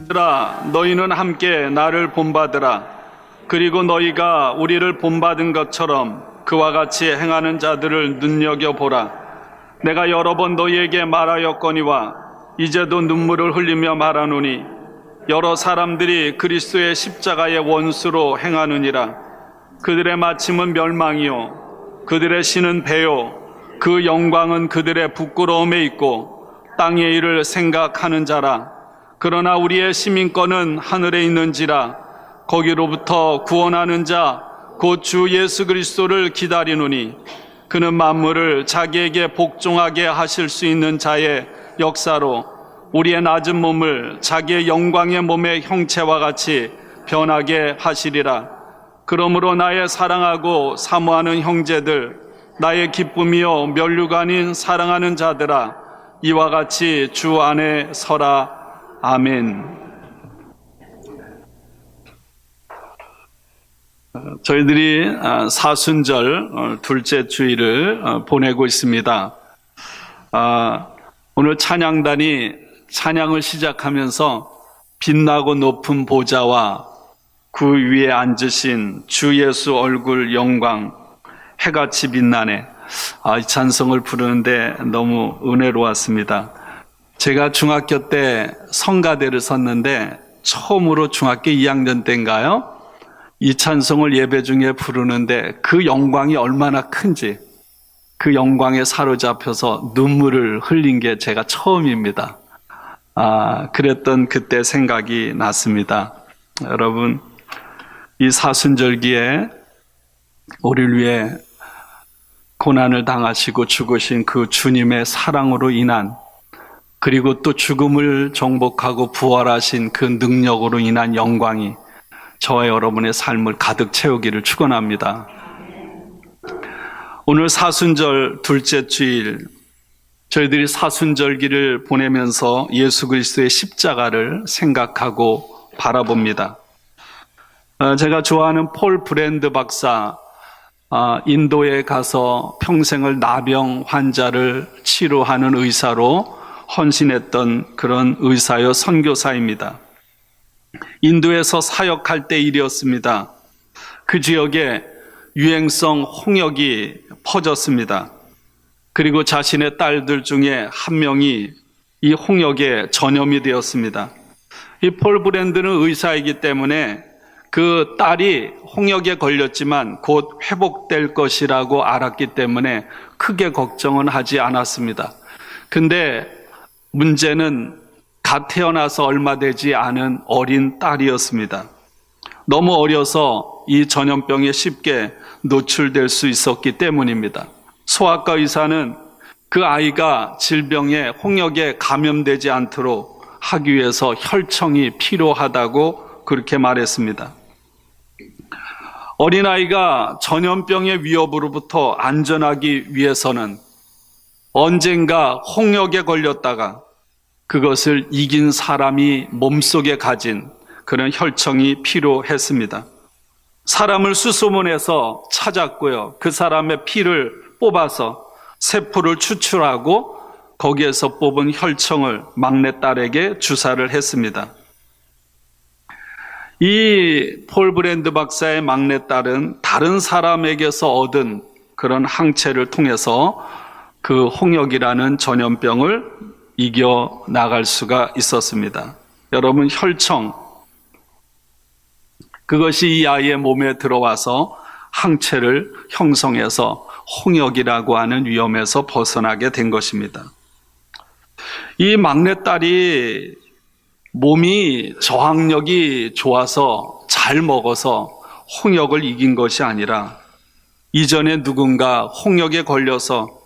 얘들아, 너희는 함께 나를 본받으라. 그리고 너희가 우리를 본받은 것처럼 그와 같이 행하는 자들을 눈여겨보라. 내가 여러 번 너희에게 말하였거니와 이제도 눈물을 흘리며 말하노니 여러 사람들이 그리스도의 십자가의 원수로 행하느니라. 그들의 마침은 멸망이요 그들의 신은 배요 그 영광은 그들의 부끄러움에 있고 땅의 일을 생각하는 자라. 그러나 우리의 시민권은 하늘에 있는지라. 거기로부터 구원하는 자 곧 주 예수 그리스도를 기다리노니 그는 만물을 자기에게 복종하게 하실 수 있는 자의 역사로 우리의 낮은 몸을 자기의 영광의 몸의 형체와 같이 변하게 하시리라. 그러므로 나의 사랑하고 사모하는 형제들, 나의 기쁨이요 면류관인 사랑하는 자들아, 이와 같이 주 안에 서라. 아멘. 저희들이 사순절 둘째 주일을 보내고 있습니다. 오늘 찬양단이 찬양을 시작하면서 빛나고 높은 보좌와 그 위에 앉으신 주 예수 얼굴 영광 해같이 빛나네. 이 찬송을 부르는데 너무 은혜로웠습니다. 제가 중학교 때 성가대를 섰는데 처음으로 중학교 2학년 때인가요? 이 찬송을 예배 중에 부르는데 그 영광이 얼마나 큰지, 그 영광에 사로잡혀서 눈물을 흘린 게 제가 처음입니다. 그랬던 그때 생각이 났습니다. 여러분, 이 사순절기에 우리를 위해 고난을 당하시고 죽으신 그 주님의 사랑으로 인한, 그리고 또 죽음을 정복하고 부활하신 그 능력으로 인한 영광이 저와 여러분의 삶을 가득 채우기를 축원합니다. 오늘 사순절 둘째 주일, 저희들이 사순절기를 보내면서 예수 그리스도의 십자가를 생각하고 바라봅니다. 제가 좋아하는 폴 브랜드 박사, 인도에 가서 평생을 나병 환자를 치료하는 의사로 헌신했던 그런 의사요 선교사입니다. 인도에서 사역할 때 일이었습니다. 그 지역에 유행성 홍역이 퍼졌습니다. 그리고 자신의 딸들 중에 한 명이 이 홍역에 전염이 되었습니다. 이 폴 브랜드는 의사이기 때문에 그 딸이 홍역에 걸렸지만 곧 회복될 것이라고 알았기 때문에 크게 걱정은 하지 않았습니다. 근데 문제는 갓 태어나서 얼마 되지 않은 어린 딸이었습니다. 너무 어려서 이 전염병에 쉽게 노출될 수 있었기 때문입니다. 소아과 의사는 그 아이가 질병에 홍역에 감염되지 않도록 하기 위해서 혈청이 필요하다고 그렇게 말했습니다. 어린아이가 전염병의 위협으로부터 안전하기 위해서는 언젠가 홍역에 걸렸다가 그것을 이긴 사람이 몸속에 가진 그런 혈청이 필요했습니다. 사람을 수소문해서 찾았고요. 그 사람의 피를 뽑아서 세포를 추출하고 거기에서 뽑은 혈청을 막내딸에게 주사를 했습니다. 이 폴 브랜드 박사의 막내딸은 다른 사람에게서 얻은 그런 항체를 통해서 그 홍역이라는 전염병을 이겨 나갈 수가 있었습니다. 여러분, 혈청, 그것이 이 아이의 몸에 들어와서 항체를 형성해서 홍역이라고 하는 위험에서 벗어나게 된 것입니다. 이 막내딸이 몸이 저항력이 좋아서 잘 먹어서 홍역을 이긴 것이 아니라 이전에 누군가 홍역에 걸려서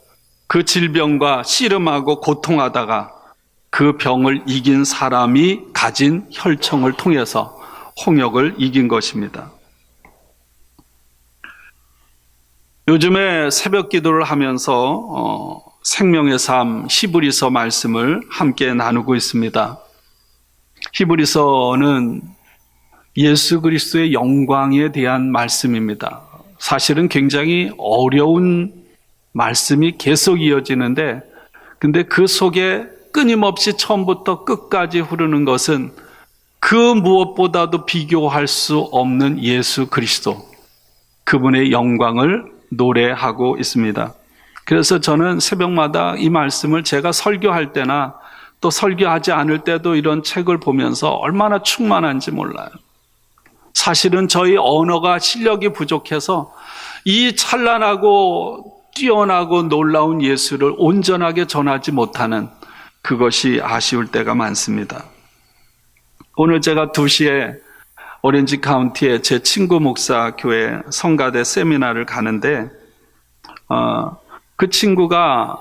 그 질병과 씨름하고 고통하다가 그 병을 이긴 사람이 가진 혈청을 통해서 홍역을 이긴 것입니다. 요즘에 새벽 기도를 하면서 생명의 삶 히브리서 말씀을 함께 나누고 있습니다. 히브리서는 예수 그리스도의 영광에 대한 말씀입니다. 사실은 굉장히 어려운 말씀이 계속 이어지는데, 근데 그 속에 끊임없이 처음부터 끝까지 흐르는 것은 그 무엇보다도 비교할 수 없는 예수 그리스도, 그분의 영광을 노래하고 있습니다. 그래서 저는 새벽마다 이 말씀을 제가 설교할 때나 또 설교하지 않을 때도 이런 책을 보면서 얼마나 충만한지 몰라요. 사실은 저희 언어가 실력이 부족해서 이 찬란하고 뛰어나고 놀라운 예수를 온전하게 전하지 못하는 그것이 아쉬울 때가 많습니다. 오늘 제가 2시에 오렌지 카운티에 제 친구 목사 교회 성가대 세미나를 가는데 그 친구가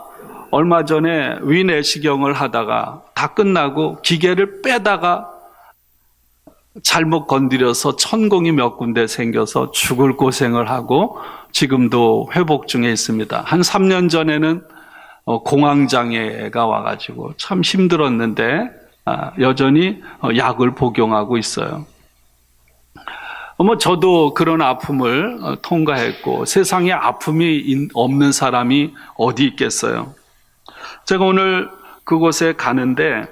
얼마 전에 위내시경을 하다가 다 끝나고 기계를 빼다가 잘못 건드려서 천공이 몇 군데 생겨서 죽을 고생을 하고 지금도 회복 중에 있습니다. 한 3년 전에는 공황장애가 와가지고 참 힘들었는데 여전히 약을 복용하고 있어요. 저도 그런 아픔을 통과했고 세상에 아픔이 없는 사람이 어디 있겠어요. 제가 오늘 그곳에 가는데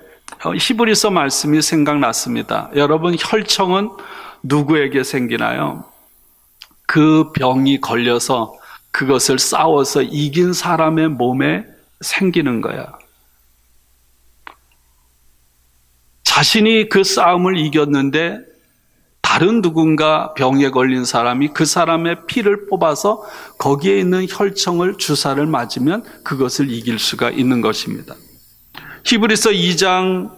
히브리서 말씀이 생각났습니다. 여러분, 혈청은 누구에게 생기나요? 그 병이 걸려서 그것을 싸워서 이긴 사람의 몸에 생기는 거야. 자신이 그 싸움을 이겼는데 다른 누군가 병에 걸린 사람이 그 사람의 피를 뽑아서 거기에 있는 혈청을 주사를 맞으면 그것을 이길 수가 있는 것입니다. 히브리서 2장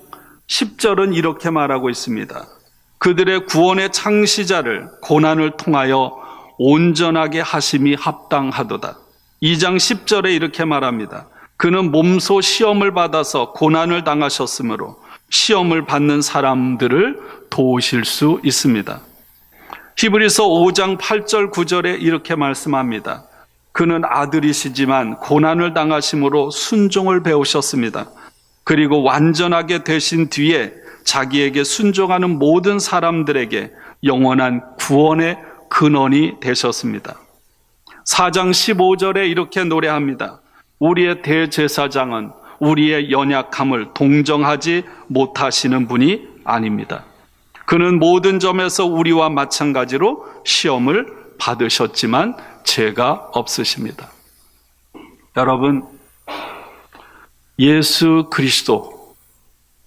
10절은 이렇게 말하고 있습니다. 그들의 구원의 창시자를 고난을 통하여 온전하게 하심이 합당하도다. 2장 10절에 이렇게 말합니다. 그는 몸소 시험을 받아서 고난을 당하셨으므로 시험을 받는 사람들을 도우실 수 있습니다. 히브리서 5장 8절 9절에 이렇게 말씀합니다. 그는 아들이시지만 고난을 당하심으로 순종을 배우셨습니다. 그리고 완전하게 되신 뒤에 자기에게 순종하는 모든 사람들에게 영원한 구원의 근원이 되셨습니다. 4장 15절에 이렇게 노래합니다. 우리의 대제사장은 우리의 연약함을 동정하지 못하시는 분이 아닙니다. 그는 모든 점에서 우리와 마찬가지로 시험을 받으셨지만 죄가 없으십니다. 여러분, 예수 그리스도,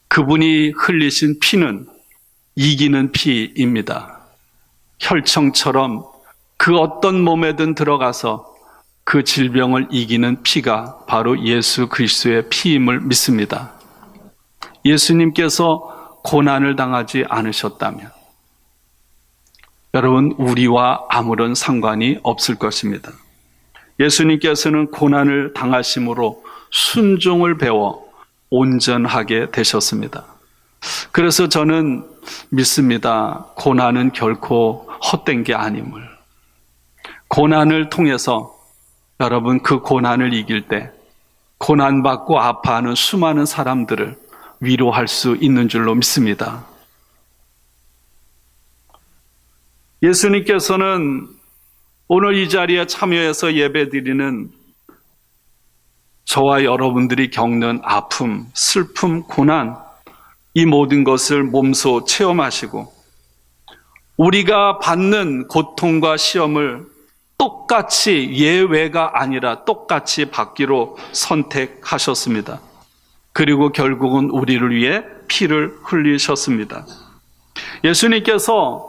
그분이 흘리신 피는 이기는 피입니다. 혈청처럼 그 어떤 몸에든 들어가서 그 질병을 이기는 피가 바로 예수 그리스도의 피임을 믿습니다. 예수님께서 고난을 당하지 않으셨다면 여러분, 우리와 아무런 상관이 없을 것입니다. 예수님께서는 고난을 당하심으로 순종을 배워 온전하게 되셨습니다. 그래서 저는 믿습니다. 고난은 결코 헛된 게 아님을. 고난을 통해서 여러분, 그 고난을 이길 때 고난받고 아파하는 수많은 사람들을 위로할 수 있는 줄로 믿습니다. 예수님께서는 오늘 이 자리에 참여해서 예배드리는 저와 여러분들이 겪는 아픔, 슬픔, 고난, 이 모든 것을 몸소 체험하시고 우리가 받는 고통과 시험을 똑같이, 예외가 아니라 똑같이 받기로 선택하셨습니다. 그리고 결국은 우리를 위해 피를 흘리셨습니다. 예수님께서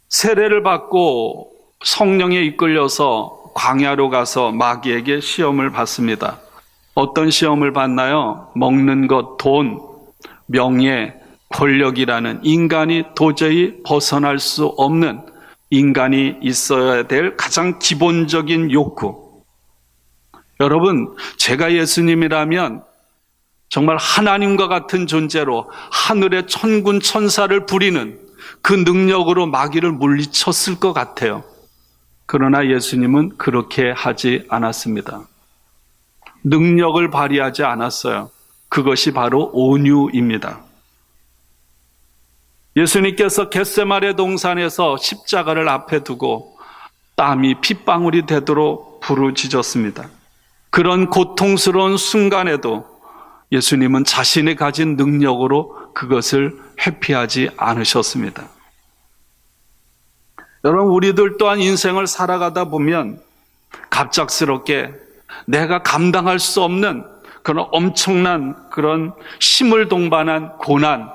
세례를 받고 성령에 이끌려서 광야로 가서 마귀에게 시험을 받습니다. 어떤 시험을 받나요? 먹는 것, 돈, 명예, 권력이라는 인간이 도저히 벗어날 수 없는, 인간이 있어야 될 가장 기본적인 욕구. 여러분, 제가 예수님이라면 정말 하나님과 같은 존재로 하늘의 천군 천사를 부리는 그 능력으로 마귀를 물리쳤을 것 같아요. 그러나 예수님은 그렇게 하지 않았습니다. 능력을 발휘하지 않았어요. 그것이 바로 온유입니다. 예수님께서 겟세마네 동산에서 십자가를 앞에 두고 땀이 핏방울이 되도록 부르짖었습니다. 그런 고통스러운 순간에도 예수님은 자신이 가진 능력으로 그것을 회피하지 않으셨습니다. 여러분, 우리들 또한 인생을 살아가다 보면 갑작스럽게 내가 감당할 수 없는 그런 엄청난 그런 힘을 동반한 고난,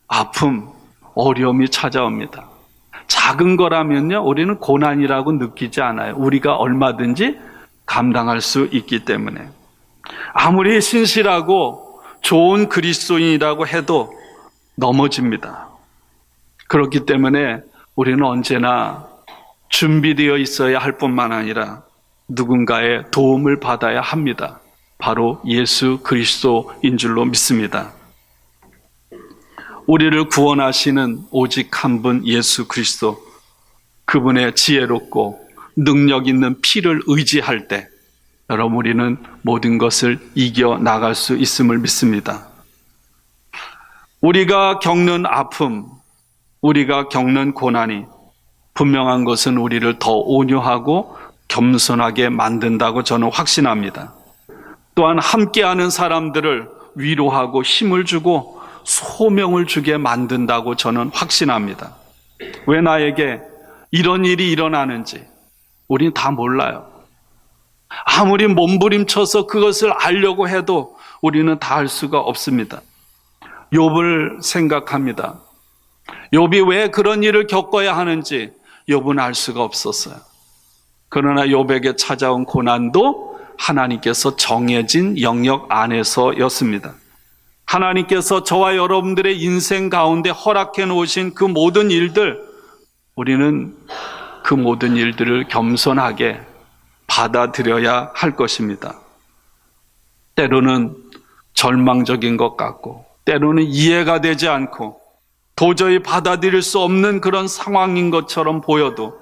아픔, 어려움이 찾아옵니다. 작은 거라면요, 우리는 고난이라고 느끼지 않아요. 우리가 얼마든지 감당할 수 있기 때문에. 아무리 신실하고 좋은 그리스도인이라고 해도 넘어집니다. 그렇기 때문에 우리는 언제나 준비되어 있어야 할 뿐만 아니라 누군가의 도움을 받아야 합니다. 바로 예수 그리스도인 줄로 믿습니다. 우리를 구원하시는 오직 한 분 예수 그리스도, 그분의 지혜롭고 능력 있는 피를 의지할 때 여러분, 우리는 모든 것을 이겨나갈 수 있음을 믿습니다. 우리가 겪는 아픔, 우리가 겪는 고난이 분명한 것은 우리를 더 온유하고 겸손하게 만든다고 저는 확신합니다. 또한 함께하는 사람들을 위로하고 힘을 주고 소명을 주게 만든다고 저는 확신합니다. 왜 나에게 이런 일이 일어나는지 우리는 다 몰라요. 아무리 몸부림쳐서 그것을 알려고 해도 우리는 다 알 수가 없습니다. 욥을 생각합니다. 욥이 왜 그런 일을 겪어야 하는지 욥은 알 수가 없었어요. 그러나 욥에게 찾아온 고난도 하나님께서 정해진 영역 안에서였습니다. 하나님께서 저와 여러분들의 인생 가운데 허락해 놓으신 그 모든 일들, 우리는 그 모든 일들을 겸손하게 받아들여야 할 것입니다. 때로는 절망적인 것 같고, 때로는 이해가 되지 않고 도저히 받아들일 수 없는 그런 상황인 것처럼 보여도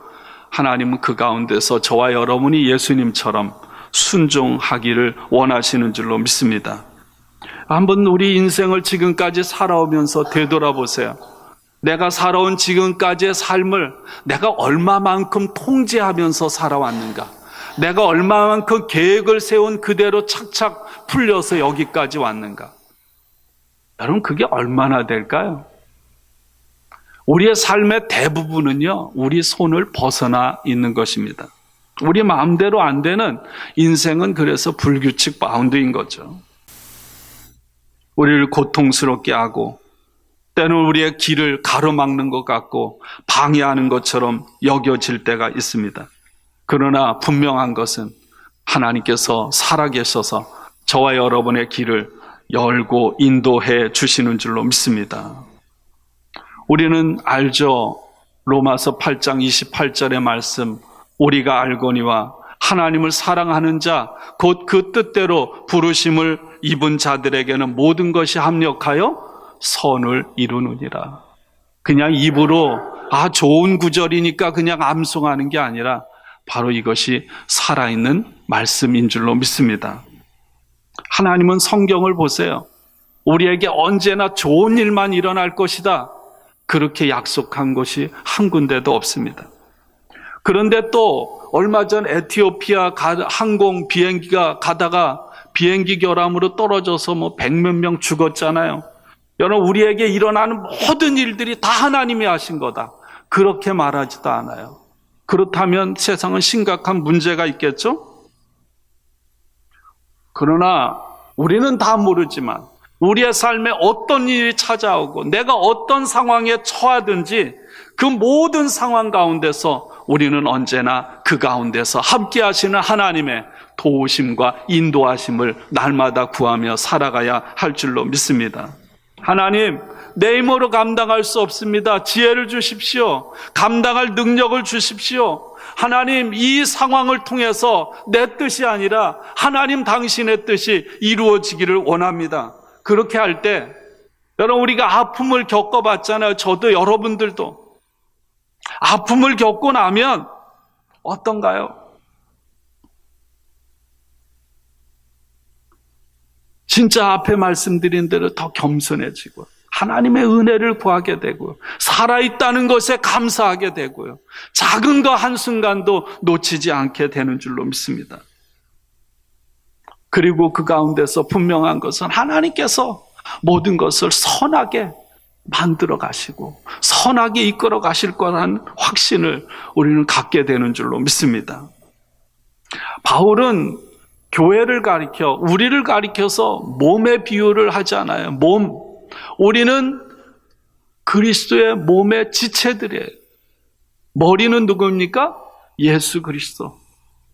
하나님은 그 가운데서 저와 여러분이 예수님처럼 순종하기를 원하시는 줄로 믿습니다. 한번 우리 인생을 지금까지 살아오면서 되돌아보세요. 내가 살아온 지금까지의 삶을 내가 얼마만큼 통제하면서 살아왔는가? 내가 얼마만큼 계획을 세운 그대로 착착 풀려서 여기까지 왔는가? 여러분, 그게 얼마나 될까요? 우리의 삶의 대부분은요, 우리 손을 벗어나 있는 것입니다. 우리 마음대로 안 되는 인생은 그래서 불규칙 바운드인 거죠. 우리를 고통스럽게 하고 때는 우리의 길을 가로막는 것 같고 방해하는 것처럼 여겨질 때가 있습니다. 그러나 분명한 것은 하나님께서 살아계셔서 저와 여러분의 길을 열고 인도해 주시는 줄로 믿습니다. 우리는 알죠. 로마서 8장 28절의 말씀, 우리가 알거니와 하나님을 사랑하는 자, 곧 그 뜻대로 부르심을 입은 자들에게는 모든 것이 합력하여 선을 이루느니라. 그냥 입으로 좋은 구절이니까 그냥 암송하는 게 아니라 바로 이것이 살아있는 말씀인 줄로 믿습니다. 하나님은 성경을 보세요. 우리에게 언제나 좋은 일만 일어날 것이다, 그렇게 약속한 것이 한 군데도 없습니다. 그런데 또 얼마 전 에티오피아 항공 비행기가 가다가 비행기 결함으로 떨어져서 100몇 명 죽었잖아요. 여러분, 우리에게 일어나는 모든 일들이 다 하나님이 하신 거다, 그렇게 말하지도 않아요. 그렇다면 세상은 심각한 문제가 있겠죠? 그러나 우리는 다 모르지만 우리의 삶에 어떤 일이 찾아오고 내가 어떤 상황에 처하든지 그 모든 상황 가운데서 우리는 언제나 그 가운데서 함께 하시는 하나님의 도우심과 인도하심을 날마다 구하며 살아가야 할 줄로 믿습니다. 하나님, 내 힘으로 감당할 수 없습니다. 지혜를 주십시오. 감당할 능력을 주십시오. 하나님, 이 상황을 통해서 내 뜻이 아니라 하나님 당신의 뜻이 이루어지기를 원합니다. 그렇게 할 때 여러분, 우리가 아픔을 겪어봤잖아요. 저도 여러분들도. 아픔을 겪고 나면 어떤가요? 진짜 앞에 말씀드린 대로 더 겸손해지고 하나님의 은혜를 구하게 되고요, 살아있다는 것에 감사하게 되고요, 작은 거 한순간도 놓치지 않게 되는 줄로 믿습니다. 그리고 그 가운데서 분명한 것은 하나님께서 모든 것을 선하게 만들어 가시고 선하게 이끌어 가실 거라는 확신을 우리는 갖게 되는 줄로 믿습니다. 바울은 교회를 가리켜, 우리를 가리켜서 몸의 비유를 하지 않아요. 우리는 그리스도의 몸의 지체들이에요. 머리는 누구입니까? 예수 그리스도.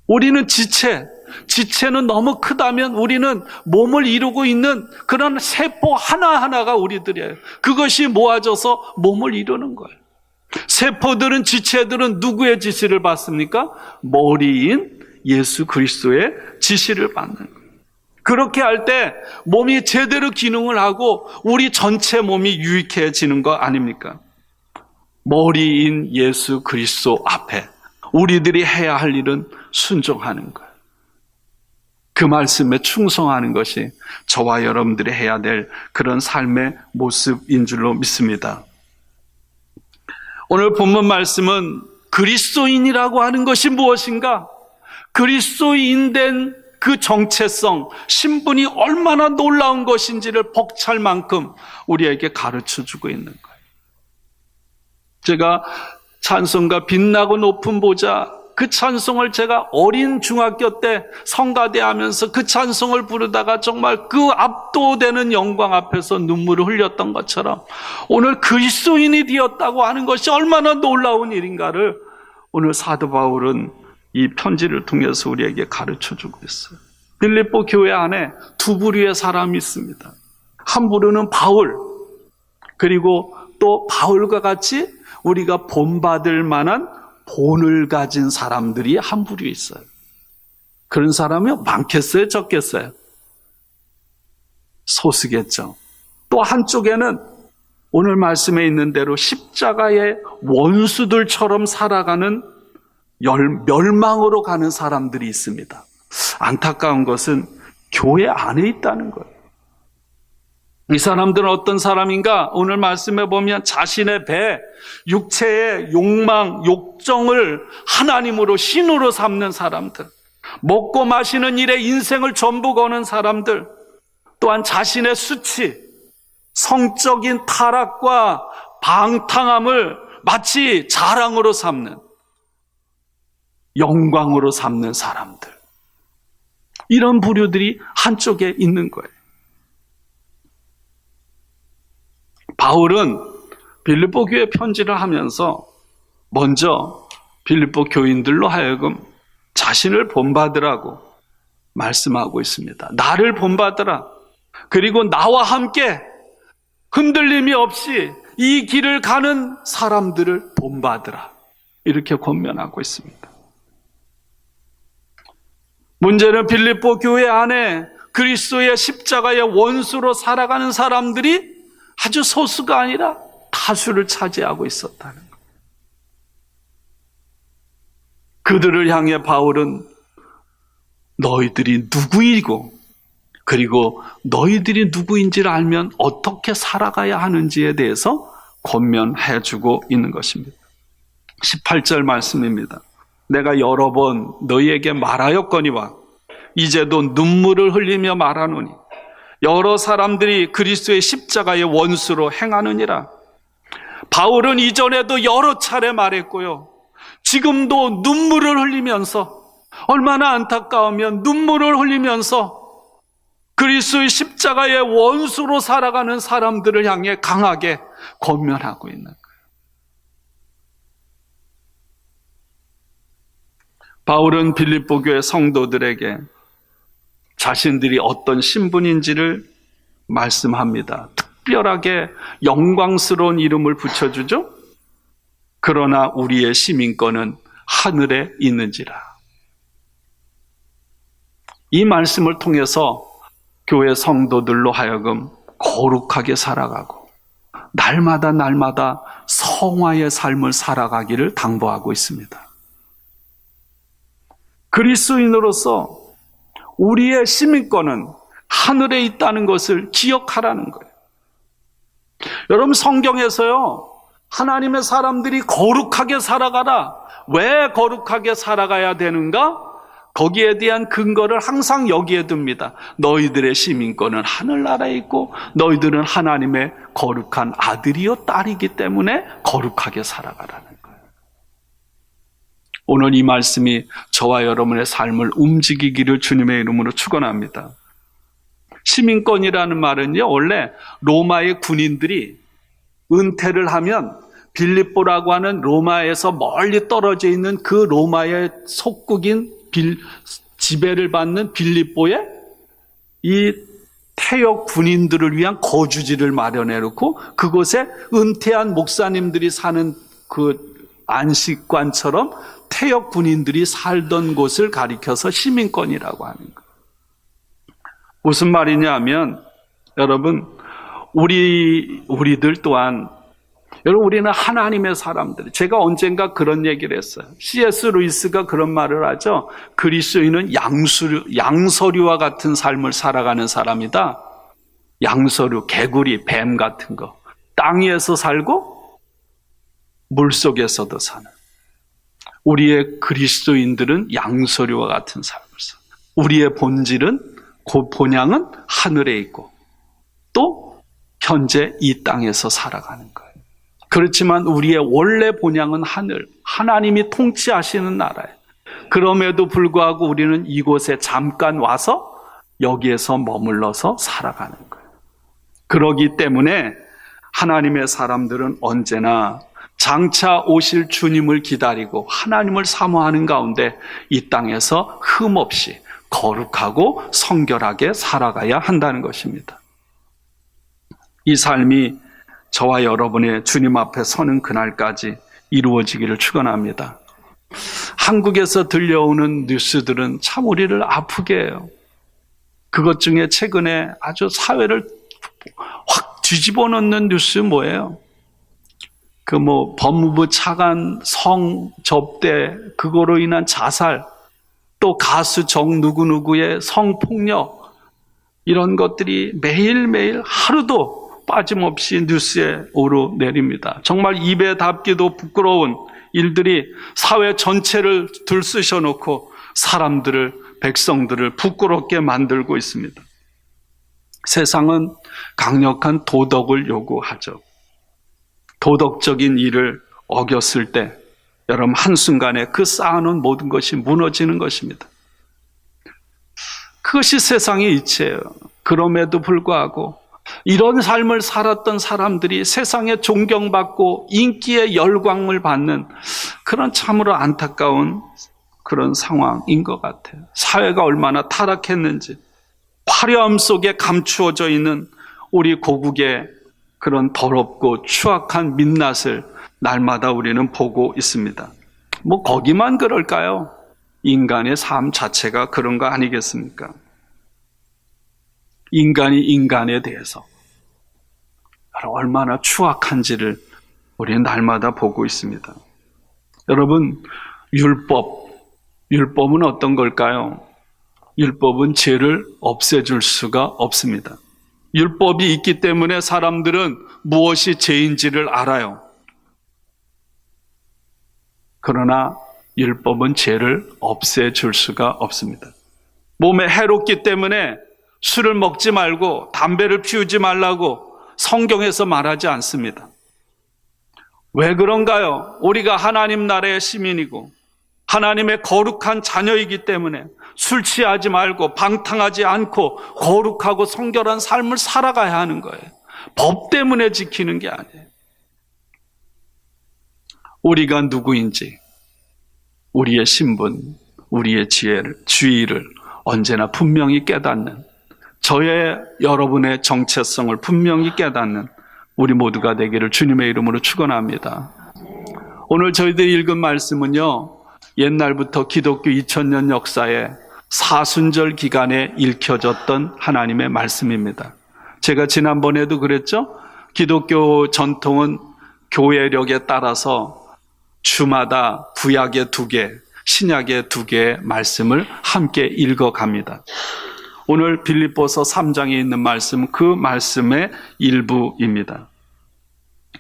우리는 지체는 너무 크다면 우리는 몸을 이루고 있는 그런 세포 하나하나가 우리들이에요. 그것이 모아져서 몸을 이루는 거예요. 세포들은, 지체들은 누구의 지시를 받습니까? 머리인 예수 그리스도의 지시를 받는 거예요. 그렇게 할 때 몸이 제대로 기능을 하고 우리 전체 몸이 유익해지는 거 아닙니까? 머리인 예수 그리스도 앞에 우리들이 해야 할 일은 순종하는 거예요. 그 말씀에 충성하는 것이 저와 여러분들이 해야 될 그런 삶의 모습인 줄로 믿습니다. 오늘 본문 말씀은 그리스도인이라고 하는 것이 무엇인가? 그리스도인된 그 정체성, 신분이 얼마나 놀라운 것인지를 벅찰 만큼 우리에게 가르쳐주고 있는 거예요. 제가 찬송가 빛나고 높은 보좌, 그 찬송을 제가 어린 중학교 때 성가대 하면서 그 찬송을 부르다가 정말 그 압도되는 영광 앞에서 눈물을 흘렸던 것처럼 오늘 그리스도인이 되었다고 하는 것이 얼마나 놀라운 일인가를 오늘 사도 바울은 이 편지를 통해서 우리에게 가르쳐주고 있어요. 빌립보 교회 안에 두 부류의 사람이 있습니다. 한 부류는 바울, 그리고 또 바울과 같이 우리가 본받을 만한 본을 가진 사람들이 한 부류 있어요. 그런 사람이 많겠어요? 적겠어요? 소수겠죠. 또 한쪽에는 오늘 말씀에 있는 대로 십자가의 원수들처럼 살아가는 멸망으로 가는 사람들이 있습니다. 안타까운 것은 교회 안에 있다는 거예요. 이 사람들은 어떤 사람인가? 오늘 말씀해 보면 자신의 배, 육체의 욕망, 욕정을 하나님으로, 신으로 삼는 사람들, 먹고 마시는 일에 인생을 전부 거는 사람들, 또한 자신의 수치, 성적인 타락과 방탕함을 마치 자랑으로 삼는, 영광으로 삼는 사람들, 이런 부류들이 한쪽에 있는 거예요. 바울은 빌립보 교회 편지를 하면서 먼저 빌립보 교인들로 하여금 자신을 본받으라고 말씀하고 있습니다. 나를 본받으라. 그리고 나와 함께 흔들림이 없이 이 길을 가는 사람들을 본받으라. 이렇게 권면하고 있습니다. 문제는 빌립보 교회 안에 그리스도의 십자가의 원수로 살아가는 사람들이 아주 소수가 아니라 다수를 차지하고 있었다는 것. 그들을 향해 바울은 너희들이 누구이고 그리고 너희들이 누구인지를 알면 어떻게 살아가야 하는지에 대해서 권면해주고 있는 것입니다. 18절 말씀입니다. 내가 여러 번 너희에게 말하였거니와 이제도 눈물을 흘리며 말하노니 여러 사람들이 그리스도의 십자가의 원수로 행하느니라. 바울은 이전에도 여러 차례 말했고요. 지금도 눈물을 흘리면서, 얼마나 안타까우면 눈물을 흘리면서 그리스도의 십자가의 원수로 살아가는 사람들을 향해 강하게 권면하고 있는 거예요. 바울은 빌립보 교회 성도들에게 자신들이 어떤 신분인지를 말씀합니다. 특별하게 영광스러운 이름을 붙여주죠. 그러나 우리의 시민권은 하늘에 있는지라. 이 말씀을 통해서 교회 성도들로 하여금 거룩하게 살아가고 날마다 성화의 삶을 살아가기를 당부하고 있습니다. 그리스도인으로서 우리의 시민권은 하늘에 있다는 것을 기억하라는 거예요. 여러분, 성경에서요, 하나님의 사람들이 거룩하게 살아가라. 왜 거룩하게 살아가야 되는가? 거기에 대한 근거를 항상 여기에 둡니다. 너희들의 시민권은 하늘나라에 있고 너희들은 하나님의 거룩한 아들이요 딸이기 때문에 거룩하게 살아가라는 거예요. 오늘 이 말씀이 저와 여러분의 삶을 움직이기를 주님의 이름으로 축원합니다. 시민권이라는 말은요, 원래 로마의 군인들이 은퇴를 하면 빌립보라고 하는 로마에서 멀리 떨어져 있는 그 로마의 속국인 지배를 받는 빌립보에 이 퇴역 군인들을 위한 거주지를 마련해 놓고 그곳에 은퇴한 목사님들이 사는 그 안식관처럼 퇴역 군인들이 살던 곳을 가리켜서 시민권이라고 하는 거예요. 무슨 말이냐 하면 여러분 우리들 또한 여러분 우리는 하나님의 사람들. 제가 언젠가 그런 얘기를 했어요. C.S. 루이스가 그런 말을 하죠. 그리스도인은 양서류와 같은 삶을 살아가는 사람이다. 양서류, 개구리, 뱀 같은 거. 땅 위에서 살고 물속에서도 사는. 우리의 그리스도인들은 양서류와 같은 삶을 살. 우리의 본질은 그 본향은 하늘에 있고 또 현재 이 땅에서 살아가는 거예요. 그렇지만 우리의 원래 본향은 하늘, 하나님이 통치하시는 나라예요. 그럼에도 불구하고 우리는 이곳에 잠깐 와서 여기에서 머물러서 살아가는 거예요. 그러기 때문에 하나님의 사람들은 언제나 장차 오실 주님을 기다리고 하나님을 사모하는 가운데 이 땅에서 흠없이 거룩하고 성결하게 살아가야 한다는 것입니다. 이 삶이 저와 여러분의 주님 앞에 서는 그날까지 이루어지기를 축원합니다. 한국에서 들려오는 뉴스들은 참 우리를 아프게 해요. 그것 중에 최근에 아주 사회를 확 뒤집어 놓는 뉴스 뭐예요? 법무부 차관 성접대, 그거로 인한 자살, 또 가수 정 누구누구의 성폭력, 이런 것들이 매일매일 하루도 빠짐없이 뉴스에 오르내립니다. 정말 입에 담기도 부끄러운 일들이 사회 전체를 들쑤셔 놓고 사람들을, 백성들을 부끄럽게 만들고 있습니다. 세상은 강력한 도덕을 요구하죠. 도덕적인 일을 어겼을 때 여러분 한순간에 그 쌓아놓은 모든 것이 무너지는 것입니다. 그것이 세상의 이치예요. 그럼에도 불구하고 이런 삶을 살았던 사람들이 세상에 존경받고 인기의 열광을 받는 그런 참으로 안타까운 그런 상황인 것 같아요. 사회가 얼마나 타락했는지, 화려함 속에 감추어져 있는 우리 고국의 그런 더럽고 추악한 민낯을 날마다 우리는 보고 있습니다. 거기만 그럴까요? 인간의 삶 자체가 그런 거 아니겠습니까? 인간이 인간에 대해서 얼마나 추악한지를 우리는 날마다 보고 있습니다. 여러분, 율법은 어떤 걸까요? 율법은 죄를 없애줄 수가 없습니다. 율법이 있기 때문에 사람들은 무엇이 죄인지를 알아요. 그러나 율법은 죄를 없애줄 수가 없습니다. 몸에 해롭기 때문에 술을 먹지 말고 담배를 피우지 말라고 성경에서 말하지 않습니다. 왜 그런가요? 우리가 하나님 나라의 시민이고 하나님의 거룩한 자녀이기 때문에 술 취하지 말고 방탕하지 않고 거룩하고 성결한 삶을 살아가야 하는 거예요. 법 때문에 지키는 게 아니에요. 우리가 누구인지, 우리의 신분, 우리의 지위를 언제나 분명히 깨닫는, 저의 여러분의 정체성을 분명히 깨닫는 우리 모두가 되기를 주님의 이름으로 축원합니다. 오늘 저희들이 읽은 말씀은요, 옛날부터 기독교 2000년 역사에 사순절 기간에 읽혀졌던 하나님의 말씀입니다. 제가 지난번에도 그랬죠? 기독교 전통은 교회력에 따라서 주마다 구약의 2개, 신약의 2개의 말씀을 함께 읽어갑니다. 오늘 빌립보서 3장에 있는 말씀은 그 말씀의 일부입니다.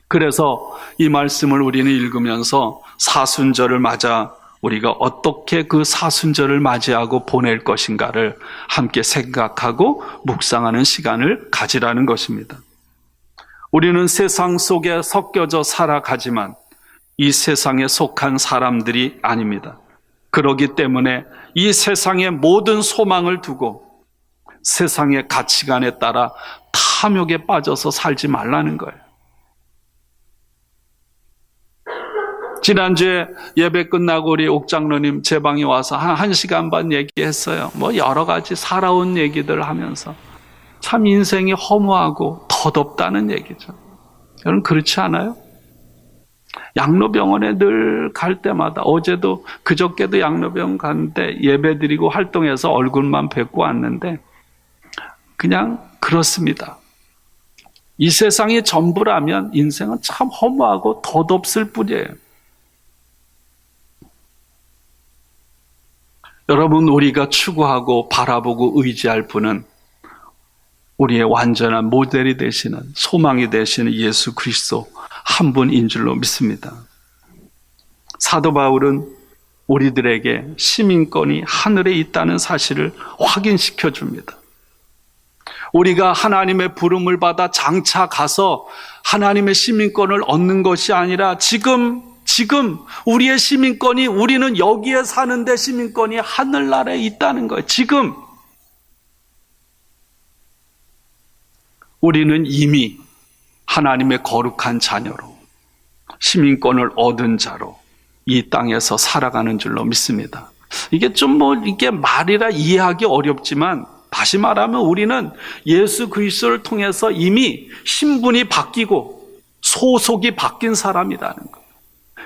그래서 이 말씀을 우리는 읽으면서 사순절을 맞아 우리가 어떻게 그 사순절을 맞이하고 보낼 것인가를 함께 생각하고 묵상하는 시간을 가지라는 것입니다. 우리는 세상 속에 섞여져 살아가지만 이 세상에 속한 사람들이 아닙니다. 그렇기 때문에 이 세상의 모든 소망을 두고 세상의 가치관에 따라 탐욕에 빠져서 살지 말라는 거예요. 지난주에 예배 끝나고 우리 옥장로님 제 방에 와서 한 1시간 반 얘기했어요. 여러 가지 살아온 얘기들 하면서 참 인생이 허무하고 덧없다는 얘기죠. 여러분 그렇지 않아요? 양로병원에 늘 갈 때마다, 어제도 그저께도 양로병원 갔는데 예배 드리고 활동해서 얼굴만 뵙고 왔는데 그냥 그렇습니다. 이 세상이 전부라면 인생은 참 허무하고 덧없을 뿐이에요. 여러분, 우리가 추구하고 바라보고 의지할 분은 우리의 완전한 모델이 되시는, 소망이 되시는 예수 그리스도 한 분인 줄로 믿습니다. 사도 바울은 우리들에게 시민권이 하늘에 있다는 사실을 확인시켜 줍니다. 우리가 하나님의 부름을 받아 장차 가서 하나님의 시민권을 얻는 것이 아니라 지금 우리의 시민권이, 우리는 여기에 사는데 시민권이 하늘나라에 있다는 거예요. 지금 우리는 이미 하나님의 거룩한 자녀로, 시민권을 얻은 자로 이 땅에서 살아가는 줄로 믿습니다. 이게 이게 말이라 이해하기 어렵지만, 다시 말하면 우리는 예수 그리스도를 통해서 이미 신분이 바뀌고 소속이 바뀐 사람이라는 거예요.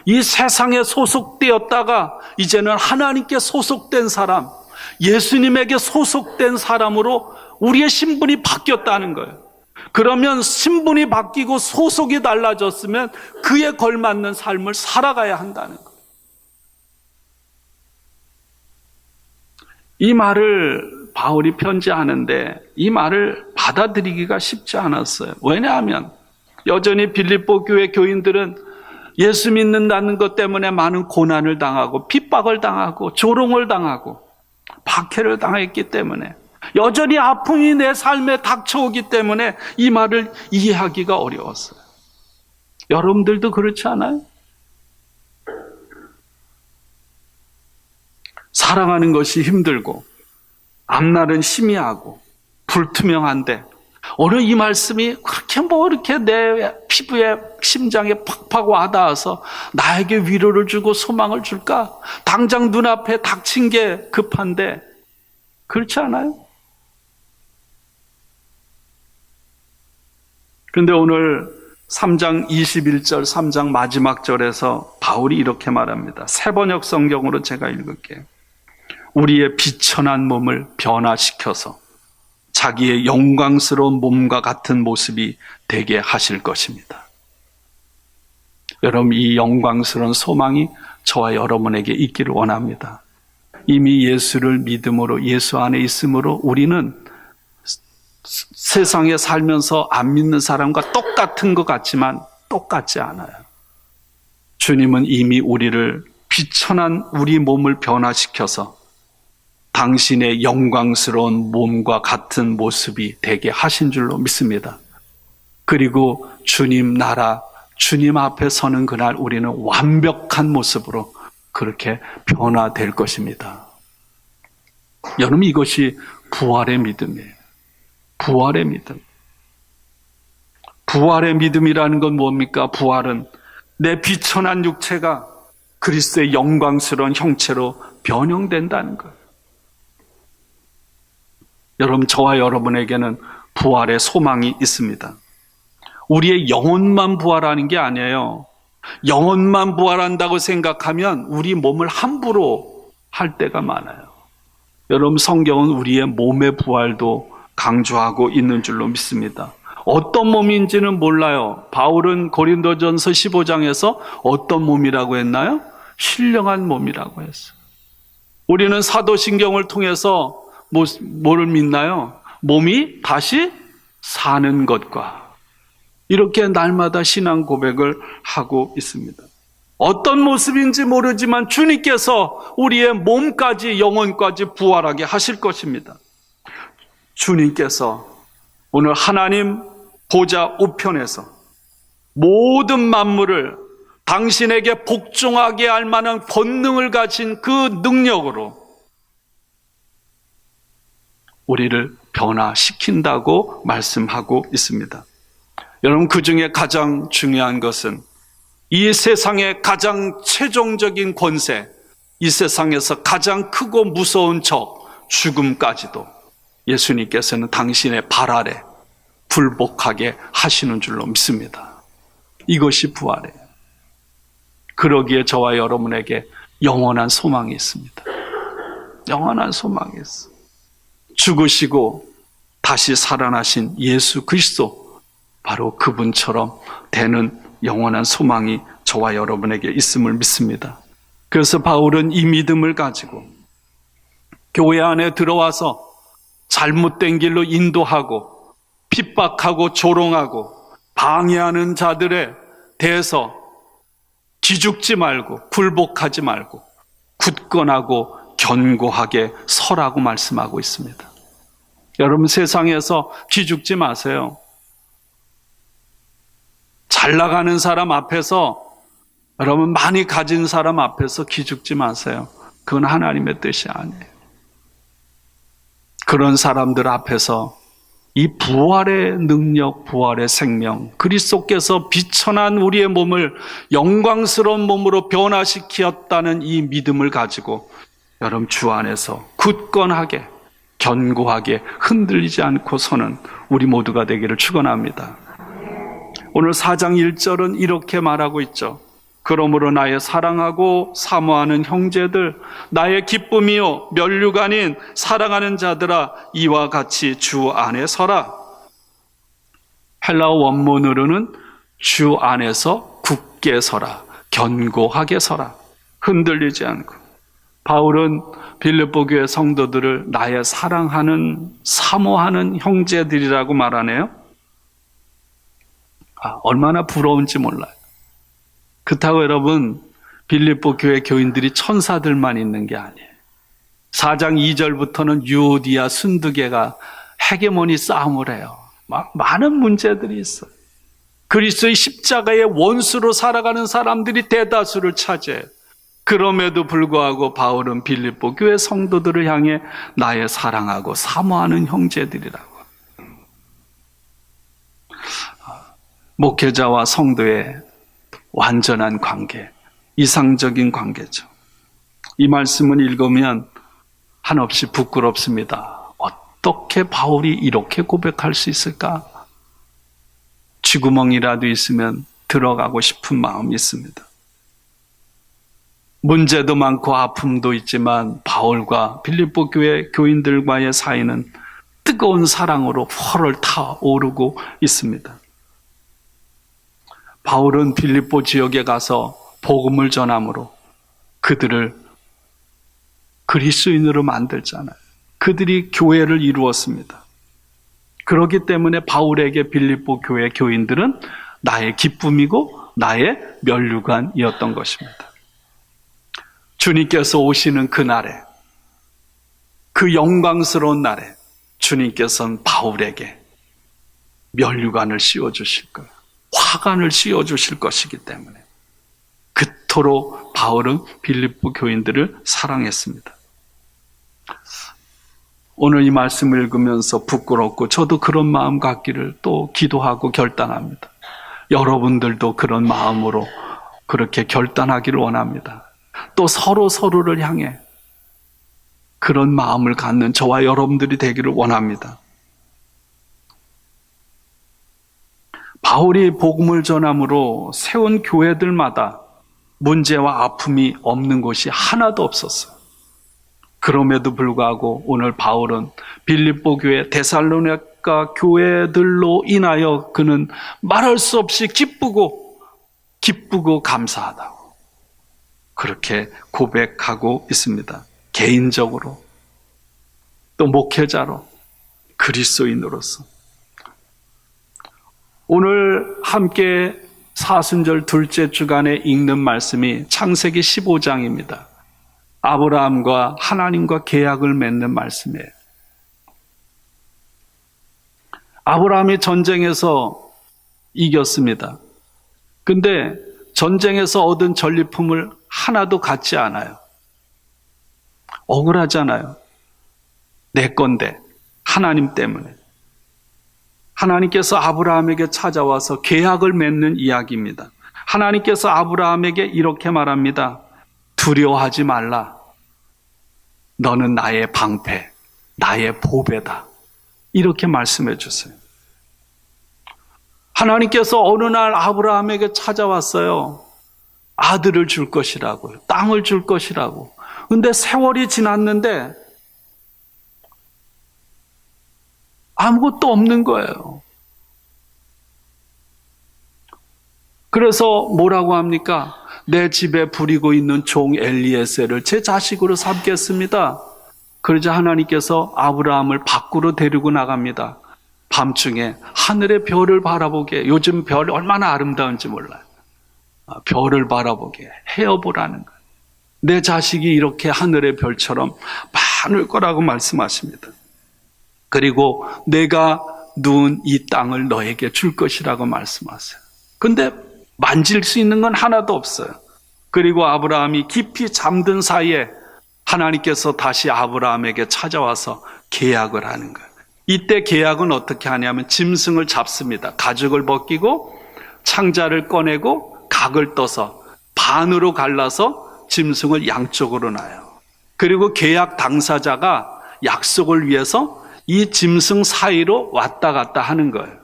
이 세상에 소속되었다가 이제는 하나님께 소속된 사람, 예수님에게 소속된 사람으로 우리의 신분이 바뀌었다는 거예요. 그러면 신분이 바뀌고 소속이 달라졌으면 그에 걸맞는 삶을 살아가야 한다는 거예요. 이 말을 바울이 편지하는데 이 말을 받아들이기가 쉽지 않았어요. 왜냐하면 여전히 빌립보 교회 교인들은 예수 믿는다는 것 때문에 많은 고난을 당하고 핍박을 당하고 조롱을 당하고 박해를 당했기 때문에, 여전히 아픔이 내 삶에 닥쳐오기 때문에 이 말을 이해하기가 어려웠어요. 여러분들도 그렇지 않아요? 사랑하는 것이 힘들고 앞날은 희미하고 불투명한데 오늘 이 말씀이 그렇게 이렇게 내 피부에, 심장에 팍팍 와닿아서 나에게 위로를 주고 소망을 줄까? 당장 눈앞에 닥친 게 급한데 그렇지 않아요? 그런데 오늘 3장 21절, 3장 마지막 절에서 바울이 이렇게 말합니다. 새번역 성경으로 제가 읽을게요. 우리의 비천한 몸을 변화시켜서 자기의 영광스러운 몸과 같은 모습이 되게 하실 것입니다. 여러분, 이 영광스러운 소망이 저와 여러분에게 있기를 원합니다. 이미 예수를 믿음으로, 예수 안에 있음으로 우리는 세상에 살면서 안 믿는 사람과 똑같은 것 같지만 똑같지 않아요. 주님은 이미 우리를 비천한 우리 몸을 변화시켜서 당신의 영광스러운 몸과 같은 모습이 되게 하신 줄로 믿습니다. 그리고 주님 나라, 주님 앞에 서는 그날 우리는 완벽한 모습으로 그렇게 변화될 것입니다. 여러분, 이것이 부활의 믿음이에요. 부활의 믿음. 부활의 믿음이라는 건 뭡니까? 부활은 내 비천한 육체가 그리스도의 영광스러운 형체로 변형된다는 거예요. 여러분, 저와 여러분에게는 부활의 소망이 있습니다. 우리의 영혼만 부활하는 게 아니에요. 영혼만 부활한다고 생각하면 우리 몸을 함부로 할 때가 많아요. 여러분, 성경은 우리의 몸의 부활도 강조하고 있는 줄로 믿습니다. 어떤 몸인지는 몰라요. 바울은 고린도전서 15장에서 어떤 몸이라고 했나요? 신령한 몸이라고 했어요. 우리는 사도신경을 통해서 뭐를 믿나요? 몸이 다시 사는 것과, 이렇게 날마다 신앙 고백을 하고 있습니다. 어떤 모습인지 모르지만 주님께서 우리의 몸까지 영혼까지 부활하게 하실 것입니다. 주님께서 오늘 하나님 보좌 우편에서 모든 만물을 당신에게 복종하게 할 만한 권능을 가진 그 능력으로 우리를 변화시킨다고 말씀하고 있습니다. 여러분, 그 중에 가장 중요한 것은 이 세상의 가장 최종적인 권세, 이 세상에서 가장 크고 무서운 적, 죽음까지도 예수님께서는 당신의 발 아래 굴복하게 하시는 줄로 믿습니다. 이것이 부활이에요. 그러기에 저와 여러분에게 영원한 소망이 있습니다. 영원한 소망이 있어요. 죽으시고 다시 살아나신 예수 그리스도, 바로 그분처럼 되는 영원한 소망이 저와 여러분에게 있음을 믿습니다. 그래서 바울은 이 믿음을 가지고 교회 안에 들어와서 잘못된 길로 인도하고 핍박하고 조롱하고 방해하는 자들에 대해서 기죽지 말고 굴복하지 말고 굳건하고 견고하게 서라고 말씀하고 있습니다. 여러분, 세상에서 기죽지 마세요. 잘 나가는 사람 앞에서, 여러분 많이 가진 사람 앞에서 기죽지 마세요. 그건 하나님의 뜻이 아니에요. 그런 사람들 앞에서 이 부활의 능력, 부활의 생명, 그리스도께서 비천한 우리의 몸을 영광스러운 몸으로 변화시켰다는 이 믿음을 가지고 여러분 주 안에서 굳건하게, 견고하게 흔들리지 않고 서는 우리 모두가 되기를 축원합니다. 오늘 4장 1절은 이렇게 말하고 있죠. 그러므로 나의 사랑하고 사모하는 형제들, 나의 기쁨이요 면류가 아닌 사랑하는 자들아, 이와 같이 주 안에 서라. 헬라어 원문으로는 주 안에서 굳게 서라, 견고하게 서라, 흔들리지 않고. 바울은 빌립보 교회 성도들을 나의 사랑하는, 사모하는 형제들이라고 말하네요. 얼마나 부러운지 몰라요. 그렇다고 여러분, 빌립보 교회 교인들이 천사들만 있는 게 아니에요. 4장 2절부터는 유오디아 순두계가 헤게모니 싸움을 해요. 많은 문제들이 있어요. 그리스도의 십자가의 원수로 살아가는 사람들이 대다수를 차지해요. 그럼에도 불구하고 바울은 빌립보 교회 성도들을 향해 나의 사랑하고 사모하는 형제들이라고. 목회자와 성도의 완전한 관계, 이상적인 관계죠. 이 말씀을 읽으면 한없이 부끄럽습니다. 어떻게 바울이 이렇게 고백할 수 있을까? 쥐구멍이라도 있으면 들어가고 싶은 마음이 있습니다. 문제도 많고 아픔도 있지만 바울과 빌립보 교회 교인들과의 사이는 뜨거운 사랑으로 펄을 타오르고 있습니다. 바울은 빌립보 지역에 가서 복음을 전함으로 그들을 그리스도인으로 만들잖아요. 그들이 교회를 이루었습니다. 그렇기 때문에 바울에게 빌립보 교회 교인들은 나의 기쁨이고 나의 면류관이었던 것입니다. 주님께서 오시는 그날에, 그 영광스러운 날에 주님께서는 바울에게 면류관을 씌워주실 거예요. 화관을 씌워주실 것이기 때문에 그토록 바울은 빌립보 교인들을 사랑했습니다. 오늘 이 말씀을 읽으면서 부끄럽고 저도 그런 마음 갖기를 또 기도하고 결단합니다. 여러분들도 그런 마음으로 그렇게 결단하기를 원합니다. 또 서로를 향해 그런 마음을 갖는 저와 여러분들이 되기를 원합니다. 바울이 복음을 전함으로 세운 교회들마다 문제와 아픔이 없는 곳이 하나도 없었어요. 그럼에도 불구하고 오늘 바울은 빌립보 교회, 데살로니가 교회들로 인하여 그는 말할 수 없이 기쁘고 감사하다고 그렇게 고백하고 있습니다. 개인적으로, 또 목회자로, 그리스도인으로서. 오늘 함께 사순절 둘째 주간에 읽는 말씀이 창세기 15장입니다. 아브라함과 하나님과 계약을 맺는 말씀이에요. 아브라함이 전쟁에서 이겼습니다. 근데 전쟁에서 얻은 전리품을 하나도 갖지 않아요. 억울하잖아요. 내 건데, 하나님 때문에. 하나님께서 아브라함에게 찾아와서 계약을 맺는 이야기입니다. 하나님께서 아브라함에게 이렇게 말합니다. 두려워하지 말라. 너는 나의 방패, 나의 보배다. 이렇게 말씀해 주세요. 하나님께서 어느 날 아브라함에게 찾아왔어요. 아들을 줄 것이라고요. 땅을 줄 것이라고. 근데 세월이 지났는데 아무것도 없는 거예요. 그래서 뭐라고 합니까? 내 집에 부리고 있는 종 엘리에셀을 제 자식으로 삼겠습니다. 그러자 하나님께서 아브라함을 밖으로 데리고 나갑니다. 밤중에 하늘의 별을 바라보게, 요즘 별이 얼마나 아름다운지 몰라요. 별을 바라보게 헤어보라는 거예요. 내 자식이 이렇게 하늘의 별처럼 많을 거라고 말씀하십니다. 그리고 내가 누운 이 땅을 너에게 줄 것이라고 말씀하세요. 근데 만질 수 있는 건 하나도 없어요. 그리고 아브라함이 깊이 잠든 사이에 하나님께서 다시 아브라함에게 찾아와서 계약을 하는 거예요. 이때 계약은 어떻게 하냐면 짐승을 잡습니다. 가죽을 벗기고 창자를 꺼내고 각을 떠서 반으로 갈라서 짐승을 양쪽으로 놔요. 그리고 계약 당사자가 약속을 위해서 이 짐승 사이로 왔다 갔다 하는 거예요.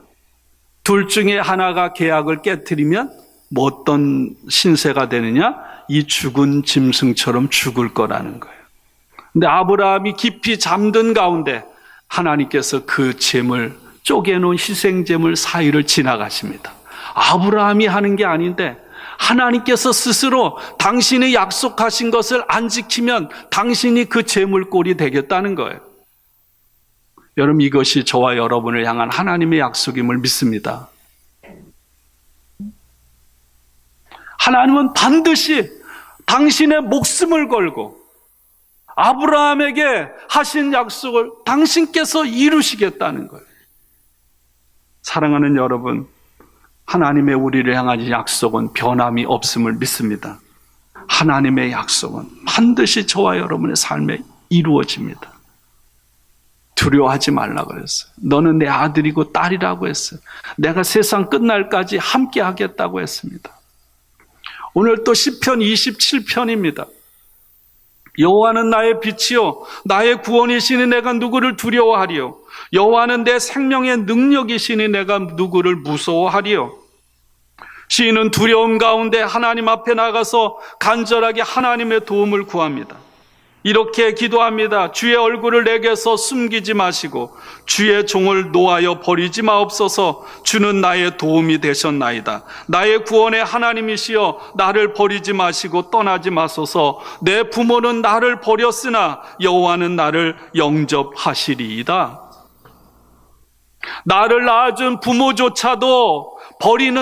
둘 중에 하나가 계약을 깨트리면 뭐 어떤 신세가 되느냐? 이 죽은 짐승처럼 죽을 거라는 거예요. 근데 아브라함이 깊이 잠든 가운데 하나님께서 그 재물, 쪼개놓은 희생재물 사이를 지나가십니다. 아브라함이 하는 게 아닌데 하나님께서 스스로 당신이 약속하신 것을 안 지키면 당신이 그 재물꼴이 되겠다는 거예요. 여러분, 이것이 저와 여러분을 향한 하나님의 약속임을 믿습니다. 하나님은 반드시 당신의 목숨을 걸고 아브라함에게 하신 약속을 당신께서 이루시겠다는 거예요. 사랑하는 여러분, 하나님의 우리를 향한 약속은 변함이 없음을 믿습니다. 하나님의 약속은 반드시 저와 여러분의 삶에 이루어집니다. 두려워하지 말라 그랬어요. 너는 내 아들이고 딸이라고 했어요. 내가 세상 끝날까지 함께 하겠다고 했습니다. 오늘 또 시편 27편입니다. 여호와는 나의 빛이요 나의 구원이시니 내가 누구를 두려워하리요. 여호와는 내 생명의 능력이시니 내가 누구를 무서워하리요. 시인은 두려움 가운데 하나님 앞에 나가서 간절하게 하나님의 도움을 구합니다. 이렇게 기도합니다. 주의 얼굴을 내게서 숨기지 마시고 주의 종을 노하여 버리지 마옵소서. 주는 나의 도움이 되셨나이다. 나의 구원의 하나님이시여 나를 버리지 마시고 떠나지 마소서. 내 부모는 나를 버렸으나 여호와는 나를 영접하시리이다. 나를 낳아준 부모조차도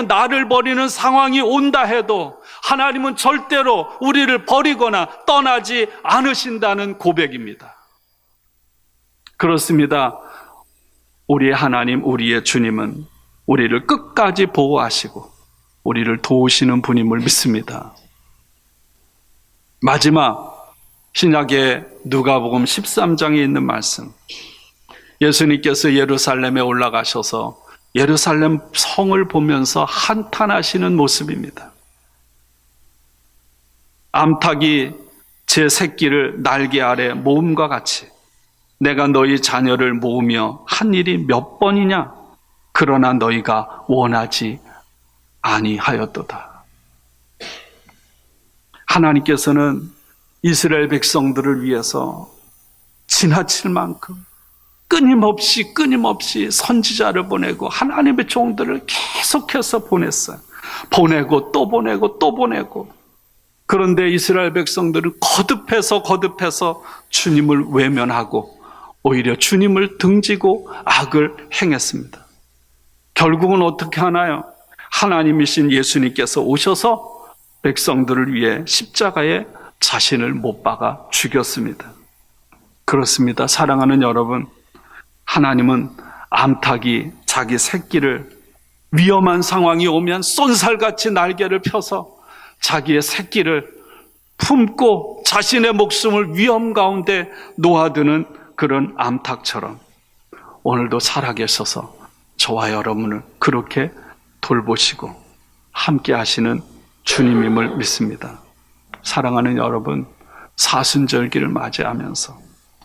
나를 버리는 상황이 온다 해도 하나님은 절대로 우리를 버리거나 떠나지 않으신다는 고백입니다. 그렇습니다. 우리의 하나님, 우리의 주님은 우리를 끝까지 보호하시고 우리를 도우시는 분임을 믿습니다. 마지막 신약의 누가복음 13장에 있는 말씀, 예수님께서 예루살렘에 올라가셔서 예루살렘 성을 보면서 한탄하시는 모습입니다. 암탉이 제 새끼를 날개 아래 모음과 같이 내가 너희 자녀를 모으며 한 일이 몇 번이냐? 그러나 너희가 원하지 아니하였도다. 하나님께서는 이스라엘 백성들을 위해서 지나칠 만큼 끊임없이 선지자를 보내고 하나님의 종들을 계속해서 보냈어요. 보내고 또 보내고 또 보내고. 그런데 이스라엘 백성들은 거듭해서 주님을 외면하고 오히려 주님을 등지고 악을 행했습니다. 결국은 어떻게 하나요? 하나님이신 예수님께서 오셔서 백성들을 위해 십자가에 자신을 못 박아 죽였습니다. 그렇습니다. 사랑하는 여러분, 하나님은 암탉이 자기 새끼를 위험한 상황이 오면 쏜살같이 날개를 펴서 자기의 새끼를 품고 자신의 목숨을 위험 가운데 놓아두는 그런 암탉처럼 오늘도 살아계셔서 저와 여러분을 그렇게 돌보시고 함께 하시는 주님임을 믿습니다. 사랑하는 여러분, 사순절기를 맞이하면서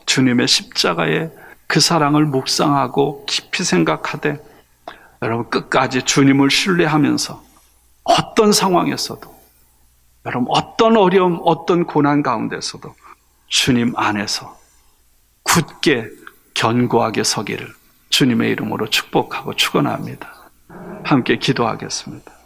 주님의 십자가의 그 사랑을 묵상하고 깊이 생각하되 여러분 끝까지 주님을 신뢰하면서 어떤 상황에서도 여러분 어떤 어려움, 어떤 고난 가운데서도 주님 안에서 굳게 견고하게 서기를 주님의 이름으로 축복하고 축원합니다. 함께 기도하겠습니다.